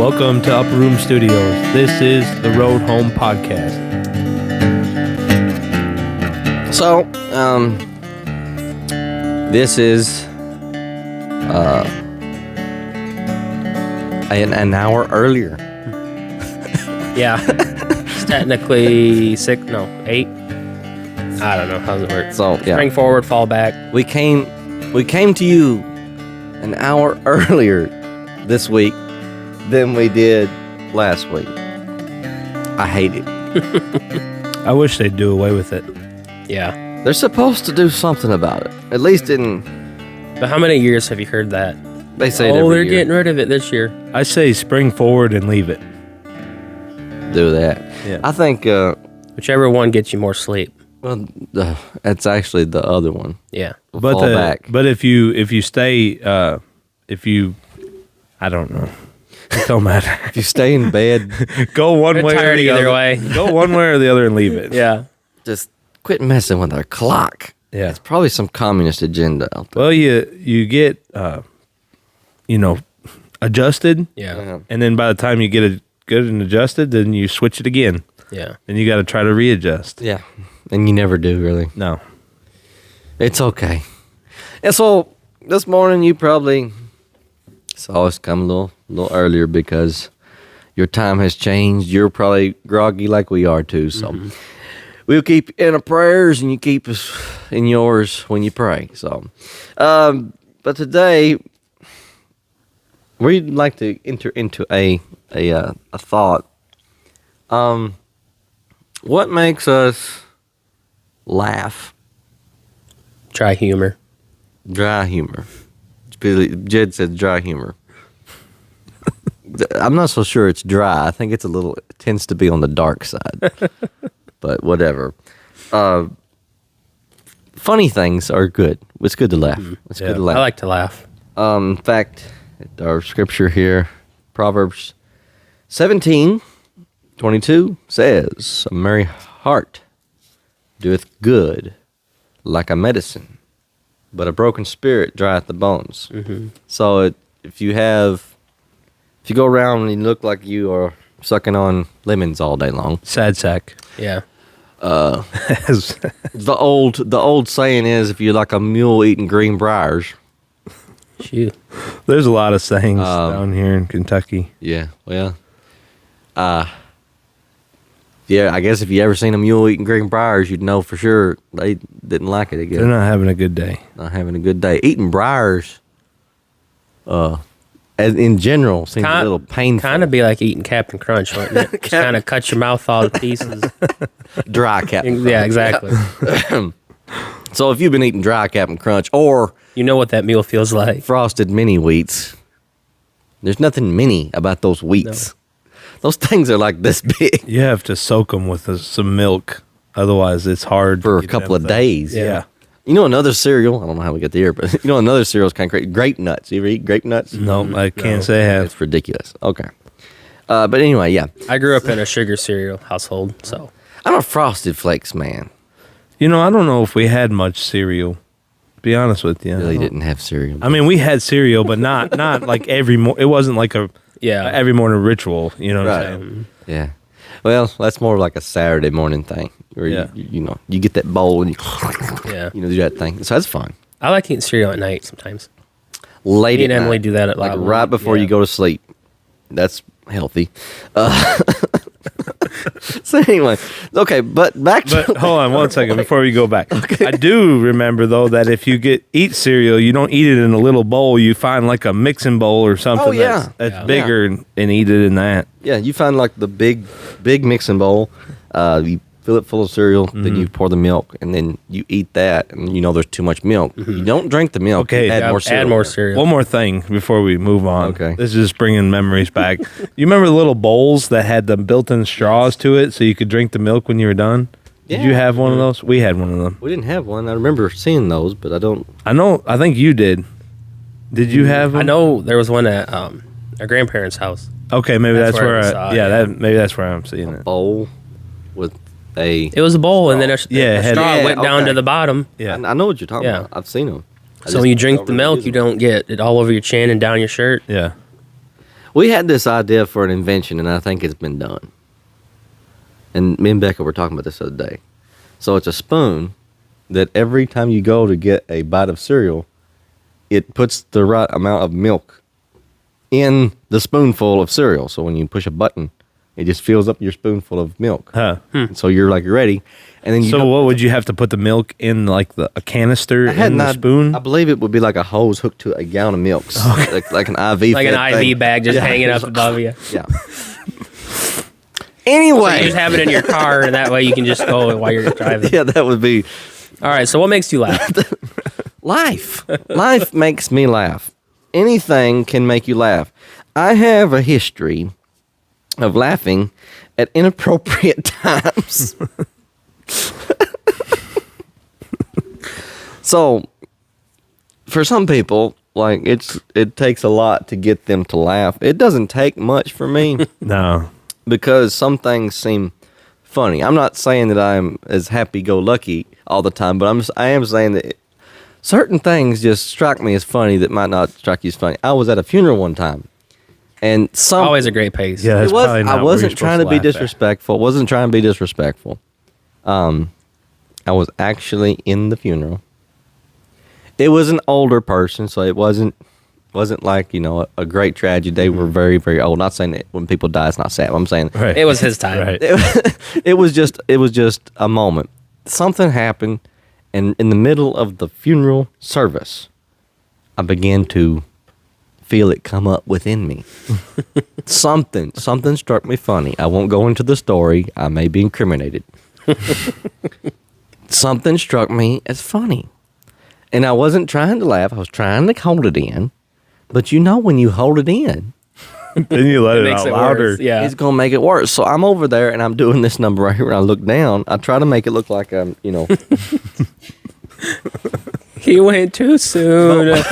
Welcome to Upper Room Studios. This is the Road Home Podcast. So, this is an hour earlier. Yeah. It's technically 8. I don't know. How does it work? So, yeah. Spring forward, fall back. We came to you an hour earlier this week than we did last week. I hate it. I wish they'd do away with it. Yeah. They're supposed to do something about it. At least in... But how many years have you heard that? They say it Oh, every they're year. getting rid of it this year. I say spring forward and leave it. Do that. Yeah. I think... Whichever one gets you more sleep. well, that's actually the other one. Yeah. Fall back. But if you stay, I don't know. It don't matter. If you stay in bed, Go one They're way or tired the either other. way. Go one way or the other and leave it. Yeah. just quit messing with our clock. Yeah. It's probably some communist agenda out there. Well, you get adjusted, Yeah. and then by the time you get it good and adjusted, then you switch it again. Yeah. Then you got to try to readjust. Yeah. And you never do, really. No. It's okay. And so this morning you probably saw us come a little earlier because your time has changed. You're probably groggy like we are too. So we'll keep you in our prayers and you keep us in yours when you pray. So, but today we'd like to enter into a thought. What makes us laugh? Try humor. Dry humor. Jed said dry humor. I'm not so sure it's dry. I think it tends to be on the dark side. But whatever. Funny things are good. It's good to laugh. It's good to laugh. I like to laugh. In fact, our scripture here, Proverbs 17:22 says, "A merry heart doeth good like a medicine, but a broken spirit drieth the bones." So if you go around and you look like you are sucking on lemons all day long, Sad sack. Yeah. the old saying is, if you're like a mule eating green briars. Shoot. There's a lot of sayings down here in Kentucky. Yeah, well, yeah, I guess if you ever seen a mule eating green briars, you'd know for sure they didn't like it again. They're not having a good day. Not having a good day. Eating briars, as in general, seems a little painful. Kind of be like eating Captain Crunch, wouldn't it? Just kind of cut your mouth all to pieces. Dry Captain Crunch. Yeah, exactly. So if you've been eating dry Captain Crunch or You know what that meal feels like. frosted mini wheats, there's nothing mini about those wheats. Those things are like this big You have to soak them with some milk. Otherwise, it's hard for to a get couple them of things. days. Yeah. You know another cereal? I don't know how we get there, but you know another cereal is kind of crazy. Grape nuts. You ever eat grape nuts? No, I can't say I have. It's ridiculous. Okay. But anyway, yeah. I grew up in a sugar cereal household, so I'm a Frosted Flakes man. I don't know if we had much cereal. To be honest with you. Really didn't have cereal. I mean, we had cereal, but not like every morning. It wasn't like a yeah. every morning ritual. You know what Right. I'm saying? Yeah. Well, that's more like a Saturday morning thing. Where Yeah. you get that bowl and you Yeah. do that thing. So that's fun. I like eating cereal at night sometimes. Late Me at and Emily night, do that at like like right before you go to sleep. That's healthy. So anyway, okay, but back to But hold on one second before we go back. I do remember though that if you eat cereal, you don't eat it in a little bowl. You find like a mixing bowl or something Oh, yeah. that's Yeah. bigger and eat it in that. yeah, you find like the big mixing bowl. You fill it full of cereal, then you pour the milk, and then you eat that, and there's too much milk. You don't drink the milk. Okay, you add yeah, more cereal. Add more cereal. One more thing before we move on. Okay. This is just bringing memories back. You remember the little bowls that had the built-in straws to it so you could drink the milk when you were done? Did you Yeah. have one of those? We had one of them. We didn't have one. I remember seeing those, but I don't. I think you did. Did you have them? I know there was one at our grandparents' house. Okay, maybe That's that's where where I I, saw it, yeah, yeah. maybe that's where I'm seeing it. Bowl with a. It was a bowl, and then a Yeah, it had- straw Yeah, went down okay. to the bottom. Yeah. I know what you're talking Yeah. about. I've seen them. So when you drink the milk, you don't get it all over your chin and down your shirt. Yeah. We had this idea for an invention, and I think it's been done. And me and Becca were talking about this the other day. So it's a spoon that every time you go to get a bite of cereal, it puts the right amount of milk in the spoonful of cereal. So when you push a button, it just fills up your spoonful of milk. Huh. So you're like, you're ready. And then you So what would you have to put the milk in, like a canister in the spoon? I believe it would be like a hose hooked to a gallon of milk. Like an IV. Like an IV thing. bag just hanging up above you. Yeah. So Anyway. you just have it in your car, and that way you can just go while you're driving. Yeah, that would be... All right, so what makes you laugh? Life. Life makes me laugh. Anything can make you laugh. I have a history of laughing at inappropriate times. So, for some people, like it takes a lot to get them to laugh. It doesn't take much for me No. because some things seem funny. I'm not saying that I'm as happy-go-lucky all the time, but I am saying that certain things just strike me as funny that might not strike you as funny. I was at a funeral one time, and Always a great pace. Yeah, that's probably not I where wasn't you're trying to supposed be laugh at. disrespectful. Wasn't trying to be disrespectful. I was actually in the funeral. It was an older person, so it wasn't like, a great tragedy. They were very, very old. Not saying that when people die, it's not sad. I'm saying Right. It was his time. Right. it was just a moment. Something happened, and in the middle of the funeral service, I began to feel it come up within me. Something struck me funny. I won't go into the story. I may be incriminated. Something struck me as funny. And I wasn't trying to laugh. I was trying to hold it in. But when you hold it in, Then you let it makes out it louder. worse. Yeah. it's going to make it worse. So I'm over there and I'm doing this number right here. When I look down, I try to make it look like I'm, He went too soon.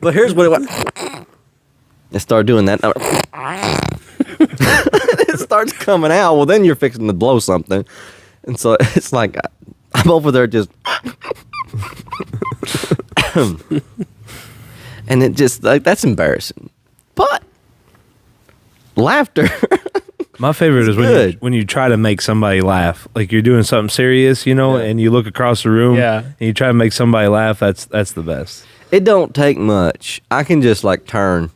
But here's what it was. It started doing that. It starts coming out. Well, then you're fixing to blow something. And so it's like I'm over there just... And it just, like, that's embarrassing. But laughter... My favorite is good. when you try to make somebody laugh. Like you're doing something serious, and you look across the room Yeah. and you try to make somebody laugh. That's the best. It don't take much. I can just like turn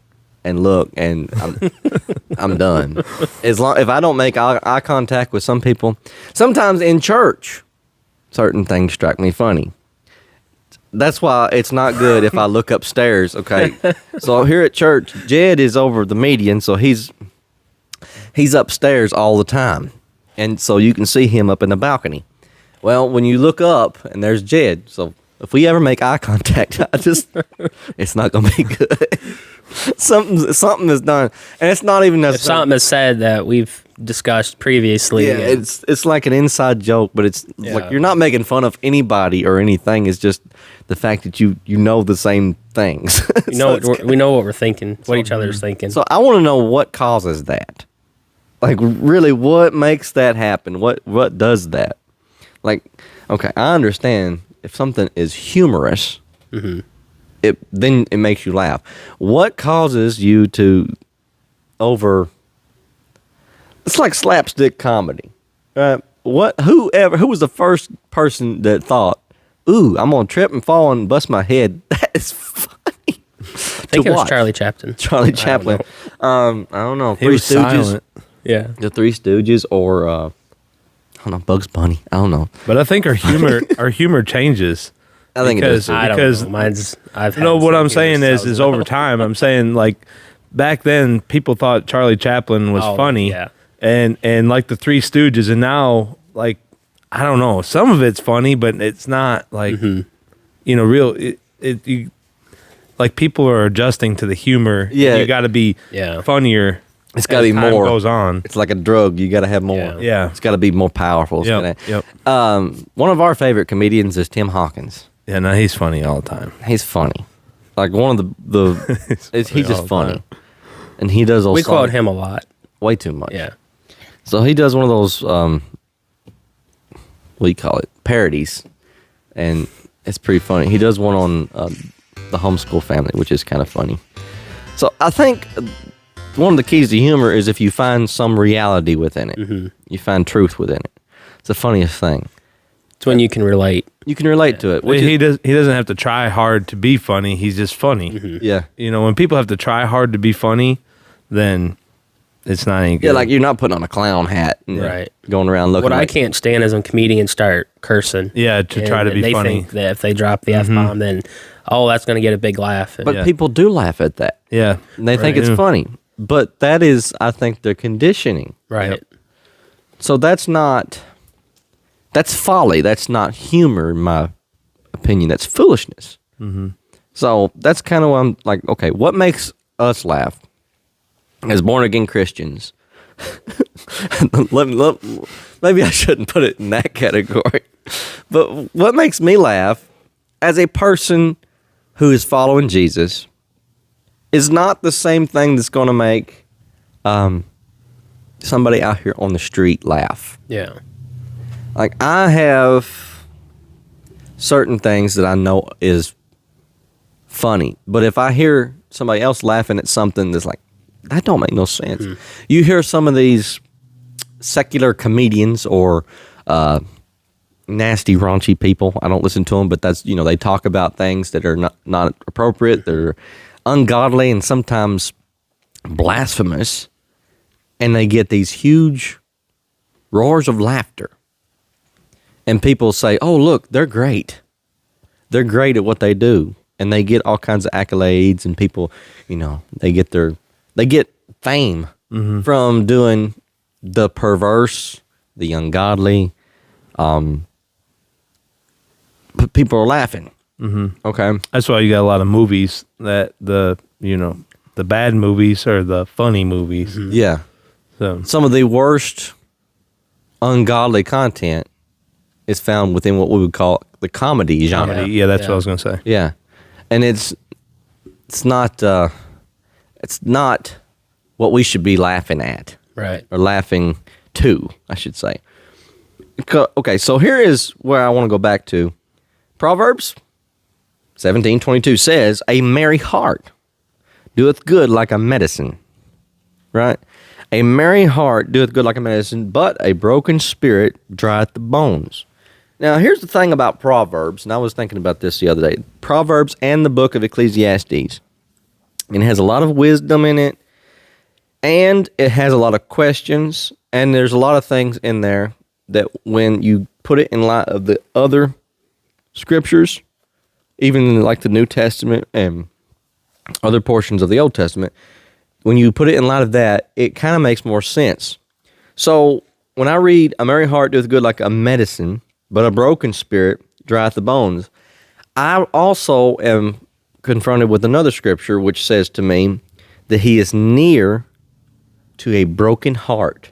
and look, and I'm done. As long if I don't make eye contact with some people, sometimes in church, certain things strike me funny. That's why it's not good if I look upstairs. Okay, so here at church, Jed is over the median, so he's upstairs all the time, and so you can see him up in the balcony. Well, when you look up, and there's Jed, so if we ever make eye contact, it's not gonna be good. Something is done, and it's not even If necessarily. something is said that we've discussed previously. Yeah, it's like an inside joke, but it's like Yeah. you're not making fun of anybody or anything. It's just the fact that you know the same things. we know we know what we're thinking, what each other's thinking. So I want to know what causes that. Like, really, what makes that happen? What does that? Like, okay, I understand if something is humorous, then it makes you laugh. What causes you to It's like slapstick comedy. Who was the first person that thought, "Ooh, I'm gonna trip and fall and bust my head"? That is funny. I think it was Charlie Chaplin. Charlie Chaplin. I don't know. He was silent. Yeah. The Three Stooges, or I don't know, Bugs Bunny. I don't know. But I think our humor changes. I think it Because- is. Too. I don't Because- know. Mine's I've No, had what some I'm saying years, is so- over time. I'm saying like back then people thought Charlie Chaplin was Oh, funny, yeah. and like the Three Stooges, and now like I don't know, some of it's funny, but it's not like real. Like people are adjusting to the humor. Yeah. You got to be Yeah. funnier. It's got to as be time more. goes on. It's like a drug. You got to have more. Yeah. Yeah. It's got to be more powerful. It's Yep. gotta- Yep. One of our favorite comedians is Tim Hawkins. Yeah. No, he's funny all the time. He's funny. Like one of he's funny all just the funny. time. And he does those We quote songs him a lot. way too much. Yeah. So he does one of those what do you call it? Parodies. And it's pretty funny. He does one on the homeschool family, which is kind of funny. So I think one of the keys to humor is if you find some reality within it. Mm-hmm. You find truth within it. It's the funniest thing. It's when you can relate. You can relate to it. He doesn't have to try hard to be funny. He's just funny. Mm-hmm. Yeah. You know, when people have to try hard to be funny, then it's not any good. Yeah, like you're not putting on a clown hat and Right. going around looking What I like... can't stand is when comedians start cursing. Yeah, to try to be they funny. Think that if they drop the F-bomb, then, that's going to get a big laugh. And- But people do laugh at that. Yeah. And they think Right. it's Yeah. funny. But that is, I think, their conditioning. right. Yep. So that's folly. That's not humor, in my opinion. That's foolishness. Mm-hmm. So that's kind of why I'm like, okay, what makes us laugh as born-again Christians? Maybe I shouldn't put it in that category. But what makes me laugh as a person who is following Jesus is not the same thing that's going to make somebody out here on the street laugh. Yeah. Like, I have certain things that I know is funny, but if I hear somebody else laughing at something that's like, that don't make no sense. Mm. You hear some of these secular comedians or nasty, raunchy people. I don't listen to them, but that's, they talk about things that are not appropriate. They're ungodly and sometimes blasphemous, and they get these huge roars of laughter. And people say, oh, look, they're great. They're great at what they do. And they get all kinds of accolades, and people, they get fame from doing the perverse, the ungodly. But people are laughing. Mm-hmm. Okay. That's why you got a lot of movies that the bad movies are the funny movies. Mm-hmm. Yeah. So Some of the worst ungodly content is found within what we would call the comedy genre. comedy, yeah, that's Yeah. what I was gonna say. Yeah, and it's not what we should be laughing at Right. or laughing to, I should say. Okay, so here is where I want to go back to. Proverbs 17:22 says, "A merry heart doeth good like a medicine." Right? A merry heart doeth good like a medicine, but a broken spirit drieth the bones. Now, here's the thing about Proverbs, and I was thinking about this the other day. Proverbs and the book of Ecclesiastes. And it has a lot of wisdom in it, and it has a lot of questions, and there's a lot of things in there that when you put it in light of the other scriptures, even like the New Testament and other portions of the Old Testament, when you put it in light of that, it kind of makes more sense. So when I read, "A merry heart doeth good like a medicine, but a broken spirit drieth the bones," I also am confronted with another scripture which says to me that he is near to a broken heart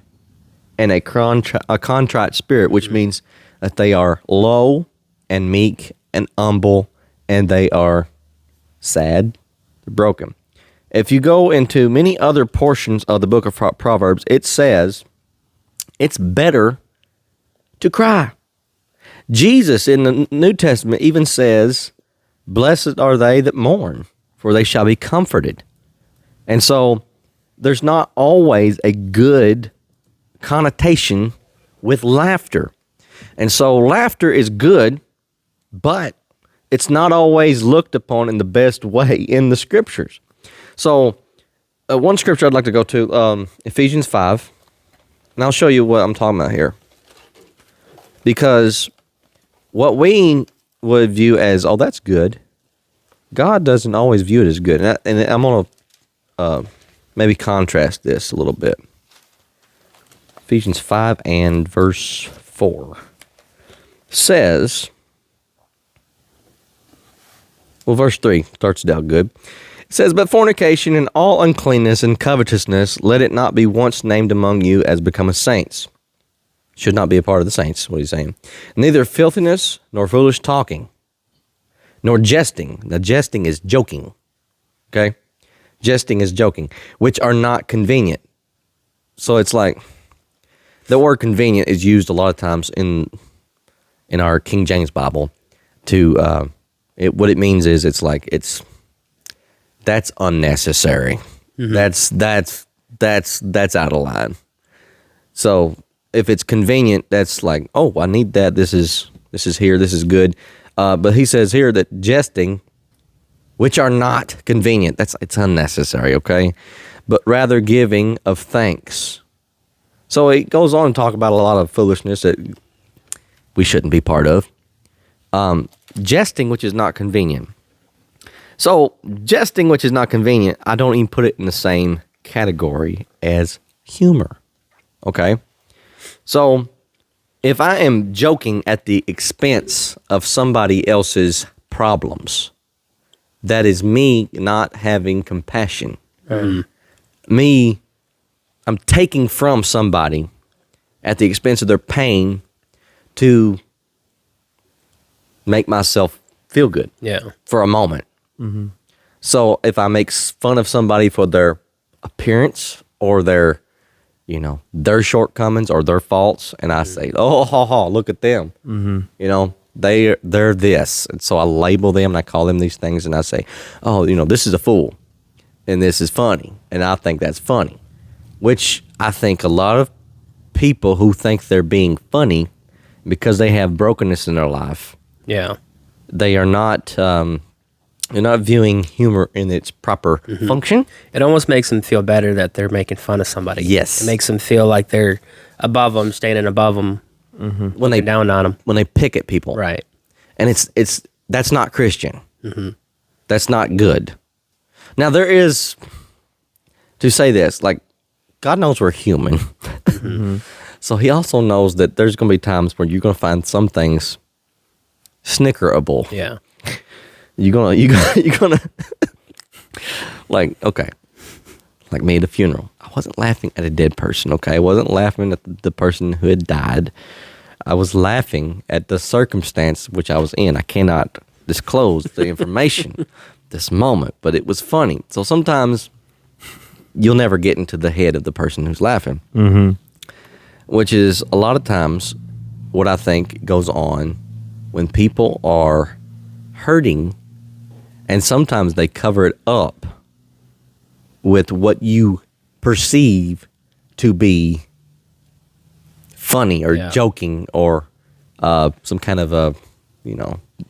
and a contrite spirit, which means that they are low and meek and humble, and they are sad, they're broken. If you go into many other portions of the book of Proverbs, it says it's better to cry. Jesus in the New Testament even says, "Blessed are they that mourn, for they shall be comforted." And so there's not always a good connotation with laughter. And so laughter is good, but it's not always looked upon in the best way in the scriptures. So one scripture I'd like to go to, Ephesians 5, and I'll show you what I'm talking about here. Because what we would view as, oh, that's good, God doesn't always view it as good. And I'm going to maybe contrast this a little bit. Ephesians 5 and verse 4 says, well, verse 3 starts it out good. It says, "But fornication and all uncleanness and covetousness, let it not be once named among you as becometh saints." Should not be a part of the saints, what he's saying. "Neither filthiness, nor foolish talking, nor jesting." Now, jesting is joking. Okay? Jesting is joking, which are not convenient. So it's like, the word convenient is used a lot of times in our King James Bible to, what it means is that's unnecessary. Mm-hmm. that's out of line. So if it's convenient, that's like, oh, I need that. This is here. This is good. But he says here that jesting, which are not convenient, it's unnecessary, okay? But rather giving of thanks. So he goes on to talk about a lot of foolishness that we shouldn't be part of. Jesting, which is not convenient. So jesting, which is not convenient, I don't even put it in the same category as humor, okay? So if I am joking at the expense of somebody else's problems, that is me not having compassion. I'm taking from somebody at the expense of their pain to make myself feel good for a moment. Mm-hmm. So if I make fun of somebody for their appearance or their shortcomings or their faults, and I say, oh, look at them. Mm-hmm. They're this. And so I label them and I call them these things and I say, oh, this is a fool and this is funny. And I think that's funny, which I think a lot of people who think they're being funny because they have brokenness in their life. Yeah. They are not, they're not viewing humor in its proper function. It almost makes them feel better that they're making fun of somebody. Yes. It makes them feel like they're above them, standing above them, when they down on them. When they pick at people. Right. And that's not Christian. Mm-hmm. That's not good. Now there is, to say this, like, God knows we're human. Mm-hmm. So he also knows that there's going to be times where you're going to find some things snickerable. Yeah. You're gonna like, okay, like me at a funeral. I wasn't laughing at a dead person, okay? I wasn't laughing at the person who had died. I was laughing at the circumstance which I was in. I cannot disclose the information this moment, but it was funny. So sometimes you'll never get into the head of the person who's laughing, which is a lot of times what I think goes on when people are hurting, and sometimes they cover it up with what you perceive to be funny or joking or some kind of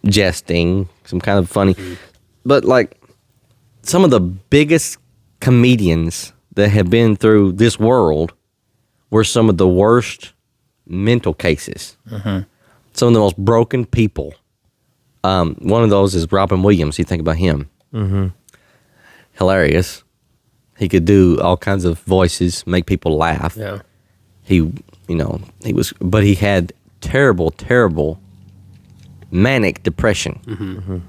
jesting, some kind of funny. But like some of the biggest comedians that have been through this world were some of the worst mental cases. Some of the most broken people. One of those is Robin Williams. You think about him. Hilarious. He could do all kinds of voices, make people laugh. Yeah. But he had terrible manic depression.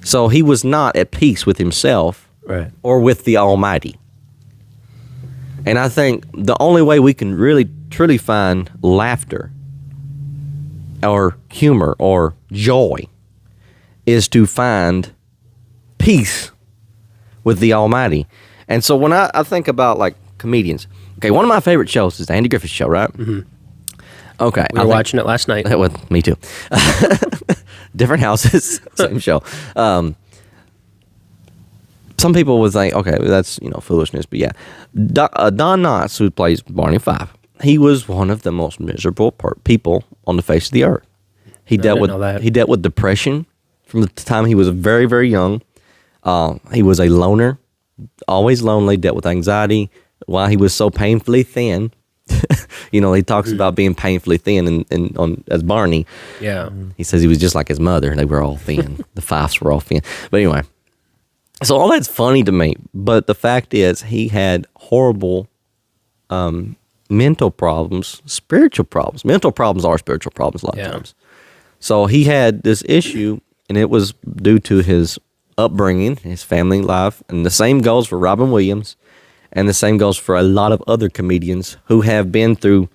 So he was not at peace with himself or with the Almighty. And I think the only way we can really, truly find laughter or humor or joy is to find peace with the Almighty. And so when I think about like comedians, okay, one of my favorite shows is the Andy Griffith Show, right? Okay. We were watching it last night. Well, me too. Different houses, same show. Some people would think, okay, that's, foolishness, but yeah. Don Knotts, who plays Barney Fife, he was one of the most miserable people on the face of the earth. He dealt with depression from the time he was very, very young. He was a loner, always lonely, dealt with anxiety while he was so painfully thin. He talks about being painfully thin as Barney. Yeah. He says he was just like his mother. They were all thin. The Fifes were all thin. But anyway, so all that's funny to me. But the fact is he had horrible mental problems, spiritual problems. Mental problems are spiritual problems a lot of times. So he had this issue, and it was due to his upbringing, his family life, and the same goes for Robin Williams, and the same goes for a lot of other comedians who have been through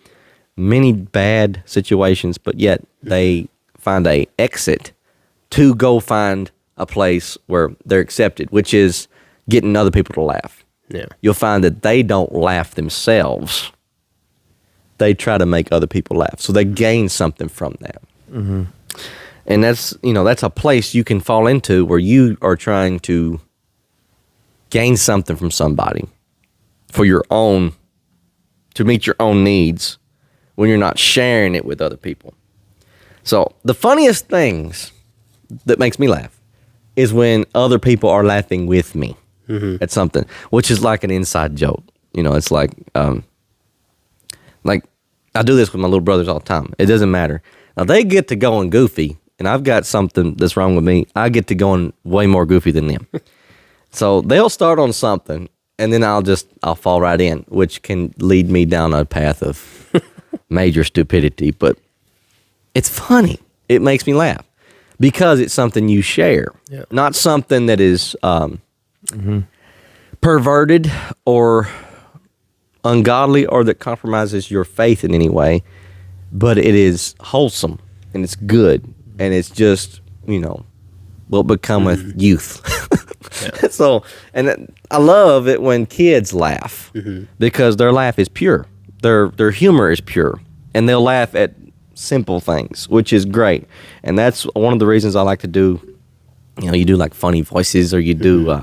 many bad situations, but yet they find a exit to go find a place where they're accepted, which is getting other people to laugh. Yeah. You'll find that they don't laugh themselves. They try to make other people laugh. So they gain something from that. And that's a place you can fall into where you are trying to gain something from somebody. for your own, to meet your own needs when you're not sharing it with other people. So the funniest things that makes me laugh is when other people are laughing with me at something, which is like an inside joke. You know, it's like I do this with my little brothers all the time. It doesn't matter. Now they get to going goofy, and I've got something that's wrong with me. I get to going way more goofy than them. So they'll start on something, and then I'll fall right in, which can lead me down a path of major stupidity. But it's funny. It makes me laugh because it's something you share, not something that is perverted or ungodly or that compromises your faith in any way, but it is wholesome and it's good and it's just, what becometh youth. So, and I love it when kids laugh because their laugh is pure. Their humor is pure, and they'll laugh at simple things, which is great. And that's one of the reasons I like to do, you do like funny voices, or you do,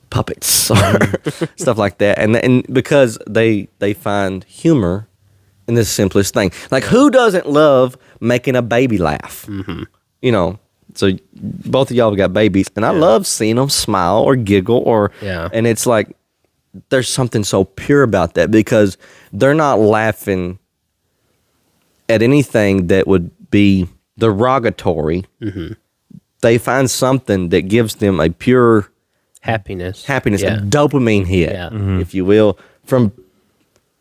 puppets or stuff like that. And because they find humor in the simplest thing. Like, who doesn't love making a baby laugh? So both of y'all have got babies, and I love seeing them smile or giggle and it's like, there's something so pure about that because they're not laughing at anything that would be derogatory. They find something that gives them a pure happiness, a dopamine hit, if you will, from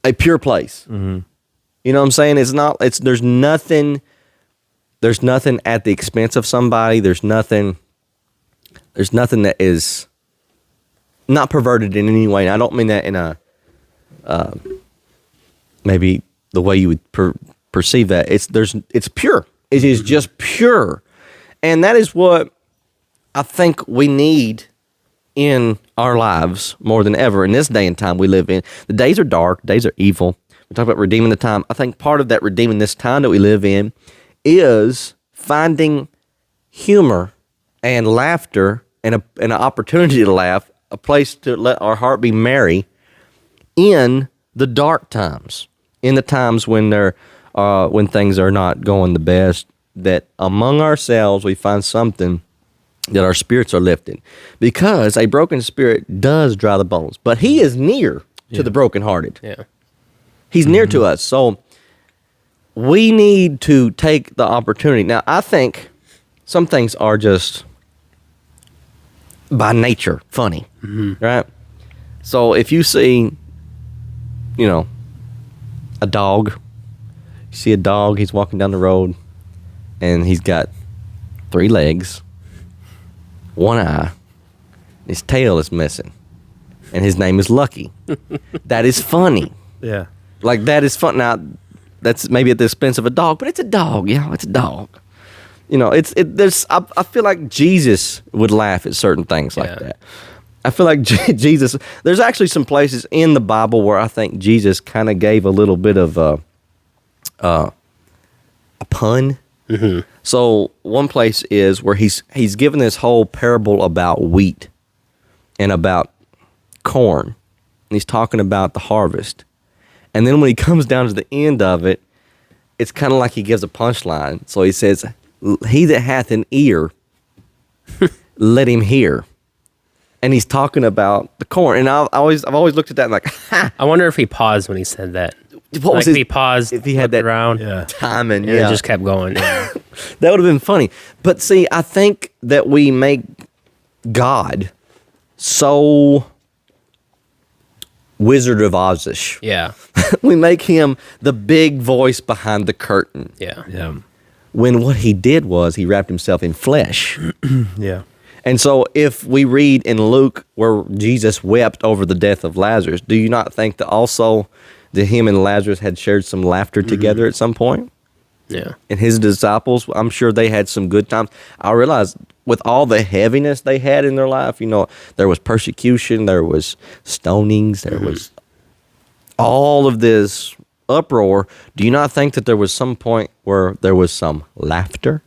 a pure place. You know what I'm saying? There's nothing at the expense of somebody. There's nothing that is not perverted in any way. And I don't mean that in a maybe the way you would perceive that. It's pure. It is just pure. And that is what I think we need in our lives more than ever in this day and time we live in. The days are dark, days are evil. We talk about redeeming the time. I think part of that redeeming this time that we live in is finding humor and laughter and an opportunity to laugh, a place to let our heart be merry in the dark times, in the times when when things are not going the best, that among ourselves we find something that our spirits are lifted. Because a broken spirit does dry the bones, but he is near to the brokenhearted. Yeah. He's near to us. So we need to take the opportunity. Now, I think some things are just by nature funny, right? So if you see, a dog, you see a dog, he's walking down the road, and he's got 3 legs, 1 eye, his tail is missing, and his name is Lucky. That is funny. Yeah. Like, that is fun. Now, that's maybe at the expense of a dog, but it's a dog. It's a dog. I feel like Jesus would laugh at certain things like that. I feel like Jesus, there's actually some places in the Bible where I think Jesus kind of gave a little bit of a pun. So one place is where he's given this whole parable about wheat and about corn, and he's talking about the harvest. And then when he comes down to the end of it, it's kind of like he gives a punchline. So he says, "He that hath an ear, let him hear." And he's talking about the corn. And I've always looked at that and like, ha! I wonder if he paused when he said that. What was if he paused, if he had that around, timing, and it just kept going. That would have been funny. But see, I think that we make God so Wizard of Oz-ish. Yeah. We make him the big voice behind the curtain. Yeah. When what he did was he wrapped himself in flesh. Yeah. And so if we read in Luke where Jesus wept over the death of Lazarus, do you not think that also that him and Lazarus had shared some laughter together at some point? Yeah. And his disciples, I'm sure they had some good times. I realized with all the heaviness they had in their life, there was persecution, there was stonings, there was all of this uproar. Do you not think that there was some point where there was some laughter?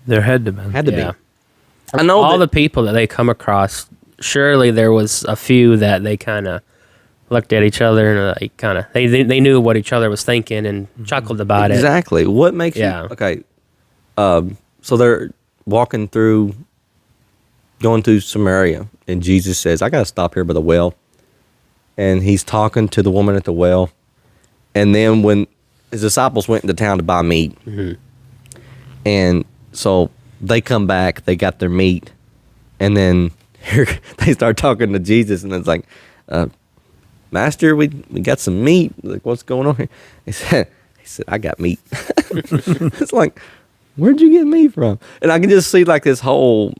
There had to be. Had to be. I know all the people that they come across, surely there was a few that they kind of looked at each other and like kind of they knew what each other was thinking and chuckled about it. Exactly. What makes Yeah. you okay? So they're walking through, going through Samaria, and Jesus says, "I gotta stop here by the well." And he's talking to the woman at the well, and then when his disciples went into town to buy meat, and so they come back, they got their meat, and then here they start talking to Jesus, and it's like, "Master, we got some meat. Like, what's going on here?" He said, "I got meat." It's like, where'd you get meat from? And I can just see like this whole.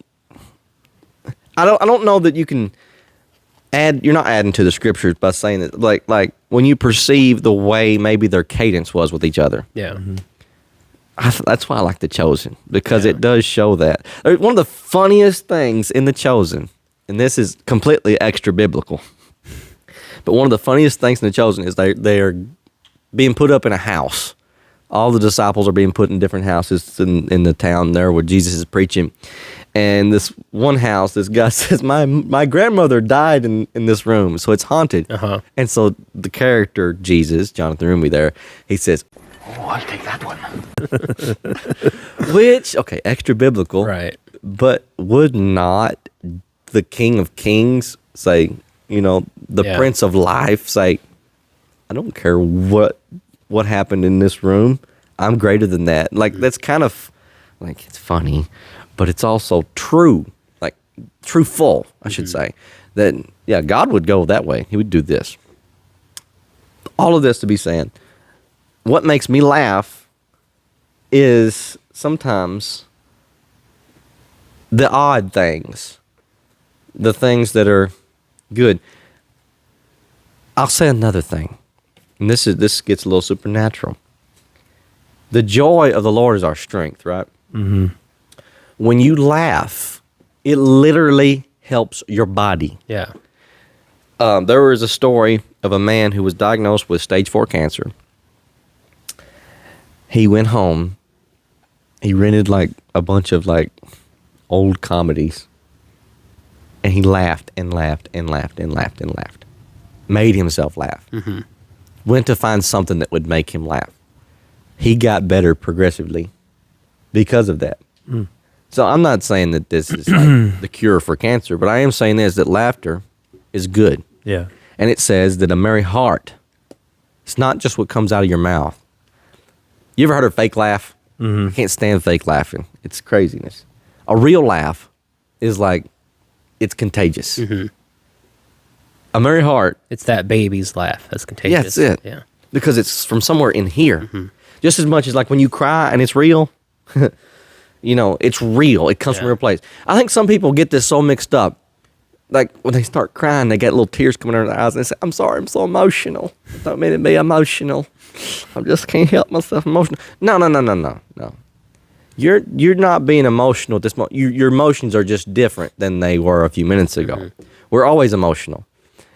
I don't know that you can add. You're not adding to the scriptures by saying that. Like when you perceive the way maybe their cadence was with each other. Yeah. That's why I like The Chosen, because it does show that. One of the funniest things in The Chosen, and this is completely extra biblical, but one of the funniest things in The Chosen is they are being put up in a house. All the disciples are being put in different houses in the town there where Jesus is preaching. And this one house, this guy says, my grandmother died in this room, so it's haunted. And so the character, Jesus, Jonathan Rumi there, he says, "Oh, I'll take that one." Which, okay, extra biblical. Right. But would not the King of Kings say, the Prince of Life say, "I don't care what happened in this room. I'm greater than that." Like, that's kind of, like, it's funny, but it's also true, like, truthful, I should say. That, yeah, God would go that way. He would do this. All of this to be saying, what makes me laugh is sometimes the odd things, the things that are good. I'll say another thing, and this gets a little supernatural. The joy of the Lord is our strength, right? Mm-hmm. When you laugh, it literally helps your body. Yeah. There was a story of a man who was diagnosed with stage 4 cancer. He went home. He rented like a bunch of like old comedies, and he laughed and laughed and laughed and laughed and laughed. Made himself laugh. Mm-hmm. Went to find something that would make him laugh. He got better progressively because of that. Mm. So I'm not saying that this is like the cure for cancer, but I am saying this, that laughter is good. Yeah. And it says that a merry heart, it's not just what comes out of your mouth. You ever heard of fake laugh? Mm-hmm. I can't stand fake laughing. It's craziness. A real laugh is like, it's contagious. Mm-hmm. A merry heart. It's that baby's laugh that's contagious. Yeah, that's it. Yeah. Because it's from somewhere in here. Mm-hmm. Just as much as like when you cry and it's real, it's real. It comes from a real place. I think some people get this so mixed up. Like when they start crying, they get little tears coming out of their eyes, and they say, "I'm sorry, I'm so emotional. I don't mean to be emotional. I just can't help myself emotional." No. You're not being emotional at this moment. Your emotions are just different than they were a few minutes ago. Mm-hmm. We're always emotional.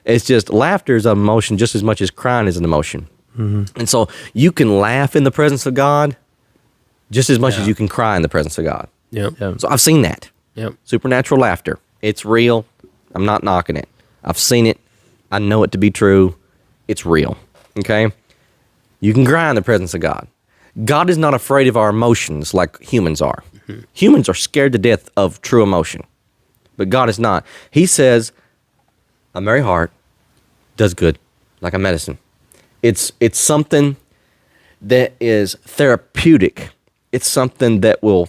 It's just laughter is an emotion just as much as crying is an emotion. Mm-hmm. And so you can laugh in the presence of God just as much as you can cry in the presence of God. Yep. So I've seen that. Yep. Supernatural laughter. It's real. I'm not knocking it. I've seen it. I know it to be true. It's real. Okay? You can cry in the presence of God. God is not afraid of our emotions like humans are. Mm-hmm. Humans are scared to death of true emotion. But God is not. He says, a merry heart does good, like a medicine. It's something that is therapeutic. It's something that will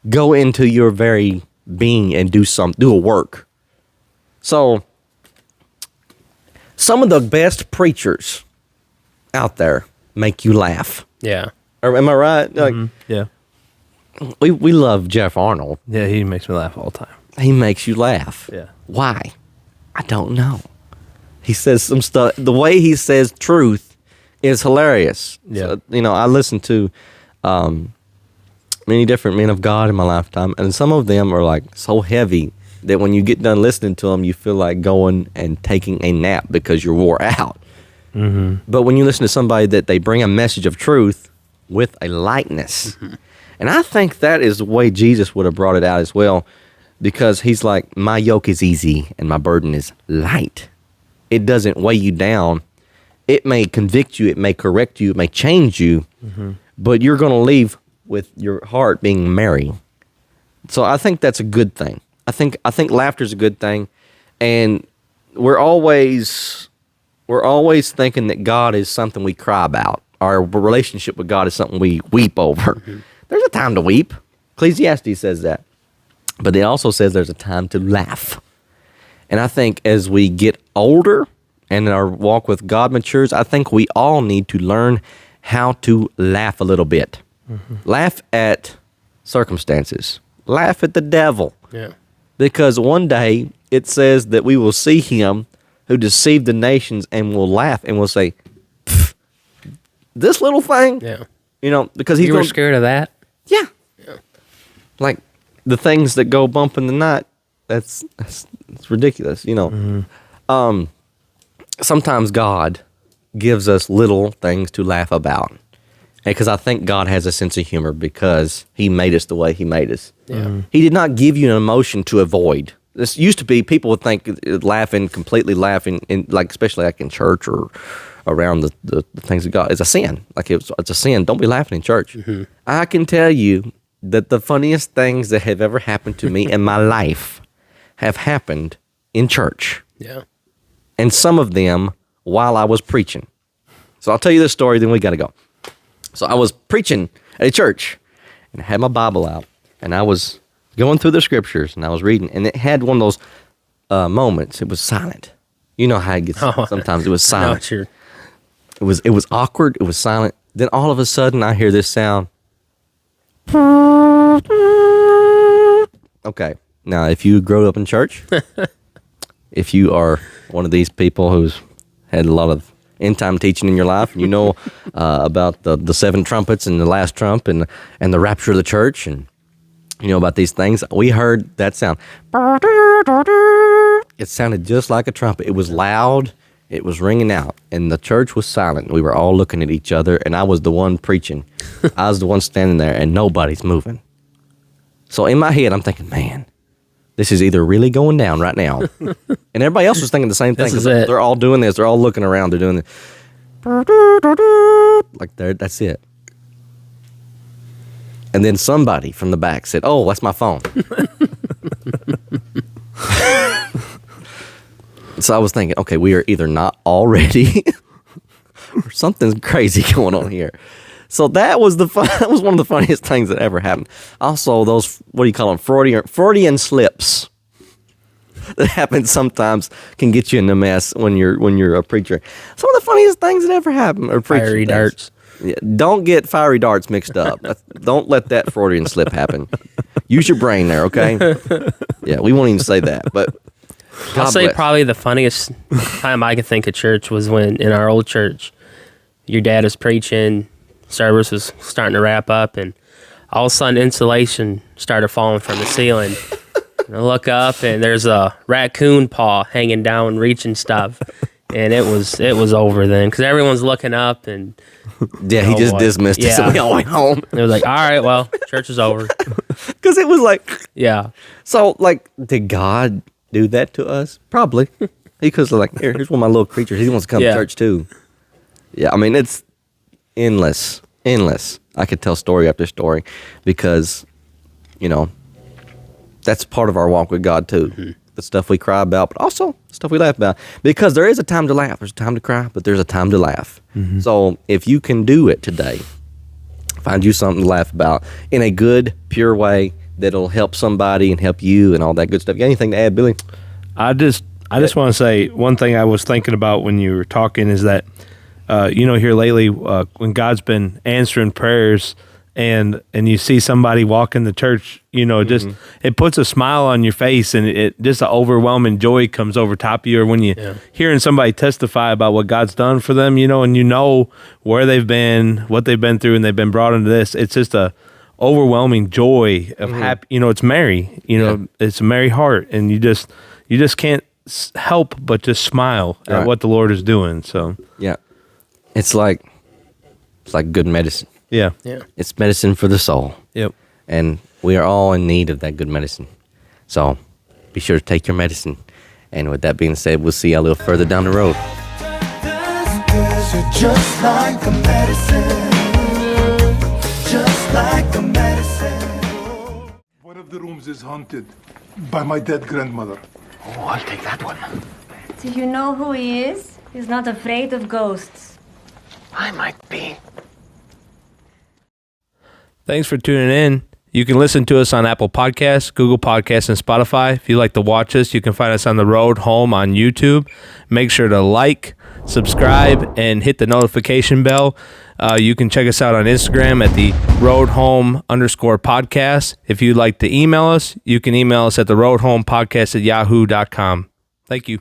go into your very being and do a work. So, some of the best preachers out there make you laugh. Yeah. Or, am I right? Like, Yeah. We love Jeff Arnold. Yeah, he makes me laugh all the time. He makes you laugh. Yeah. Why? I don't know. He says some stuff. The way he says truth is hilarious. Yeah. So, I listen to many different men of God in my lifetime, and some of them are like so heavy that when you get done listening to them, you feel like going and taking a nap because you're wore out. Mm-hmm. But when you listen to somebody that they bring a message of truth with a lightness, and I think that is the way Jesus would have brought it out as well, because he's like, my yoke is easy and my burden is light. it doesn't weigh you down. It may convict you, it may correct you, it may change you, but you're going to leave with your heart being merry. So I think that's a good thing. I think laughter is a good thing, and we're always thinking that God is something we cry about. Our relationship with God is something we weep over. There's a time to weep. Ecclesiastes says that. But it also says there's a time to laugh. And I think as we get older and our walk with God matures, I think we all need to learn how to laugh a little bit. Laugh at circumstances. Laugh at the devil. Yeah. Because one day it says that we will see him who deceived the nations, and we'll laugh and we'll say, this little thing? Yeah. You know, because he's You were scared of that? Yeah. Like the things that go bump in the night, that's ridiculous, you know. Sometimes God gives us little things to laugh about. Because I think God has a sense of humor because he made us the way he made us. Yeah. He did not give you an emotion to avoid. This used to be, people would think completely laughing, like especially like in church or around the things of God, is a sin. Like it's a sin. Don't be laughing in church. I can tell you that the funniest things that have ever happened to me in my life have happened in church. Yeah. And some of them while I was preaching. So I'll tell you this story, then we got to go. So I was preaching at a church, and I had my Bible out, and I was going through the scriptures, and I was reading, and it had one of those moments. It was silent. You know how it gets. Sometimes it was silent. Sure. It was awkward. It was silent. Then all of a sudden, I hear this sound. Okay. Now, if you grew up in church, if you are one of these people who's had a lot of end-time teaching in your life, and you know about the seven trumpets and the last trump and the rapture of the church, and you know about these things, we heard that sound. It sounded just like a trumpet. It was loud. It was ringing out, and the church was silent. We were all looking at each other, and I was the one preaching. I was the one standing there, and nobody's moving. So in my head, I'm thinking, man, this is either really going down right now. And everybody else was thinking the same thing. This is it. They're all doing this. They're all looking around. They're doing it. Like, that's it. And then somebody from the back said, oh, that's my phone. So I was thinking, okay, we are either not all ready or something's crazy going on here. So that was that was one of the funniest things that ever happened. Also, those, what do you call them, Freudian slips that happen sometimes can get you in a mess when you're a preacher. Some of the funniest things that ever happened are preaching Fiery things. darts. Yeah, don't get fiery darts mixed up. Don't let that Freudian slip happen. Use your brain there, okay? Yeah, we won't even say that, but I'll say probably the funniest time I could think of church was when in our old church, your dad was preaching, service was starting to wrap up, and all of a sudden insulation started falling from the ceiling. And I look up, and there's a raccoon paw hanging down, reaching stuff, and it was over then because everyone's looking up, and yeah, he just dismissed us, and we all went home. It was like, all right, well, church is over. Because it was like, Yeah, so like, did God do that to us? Probably. He could have like, here's one of my little creatures. He wants to come to church too. Yeah, I mean, it's endless. I could tell story after story because, you know, that's part of our walk with God too. Mm-hmm. The stuff we cry about, but also stuff we laugh about. Because there is a time to laugh. There's a time to cry, but there's a time to laugh. Mm-hmm. So if you can do it today, find you something to laugh about in a good, pure way that'll help somebody and help you and all that good stuff. You got anything to add, Billy? I just want to say one thing I was thinking about when you were talking is that, here lately, when God's been answering prayers and you see somebody walk in the church, just it puts a smile on your face, and it just an overwhelming joy comes over top of you. Or when you hearing somebody testify about what God's done for them, and where they've been, what they've been through, and they've been brought into this. It's just a overwhelming joy of happy. It's merry. It's a merry heart, and you just can't help but just smile at what the Lord is doing. So yeah. It's like good medicine. Yeah. It's medicine for the soul. Yep. And we are all in need of that good medicine. So be sure to take your medicine And with that being said, we'll see you a little further down the road. Just like a medicine, just like a medicine. One of the rooms is haunted by my dead grandmother. Oh, I'll take that one. Do you know who he is? He's not afraid of ghosts. I might be. Thanks for tuning in. You can listen to us on Apple Podcasts, Google Podcasts, and Spotify. If you like to watch us, you can find us on the road home on YouTube. Make sure to like, subscribe, and hit the notification bell. You can check us out on Instagram at the roadhome_podcast. If you'd like to email us, you can email us at the roadhomepodcast@yahoo.com. Thank you.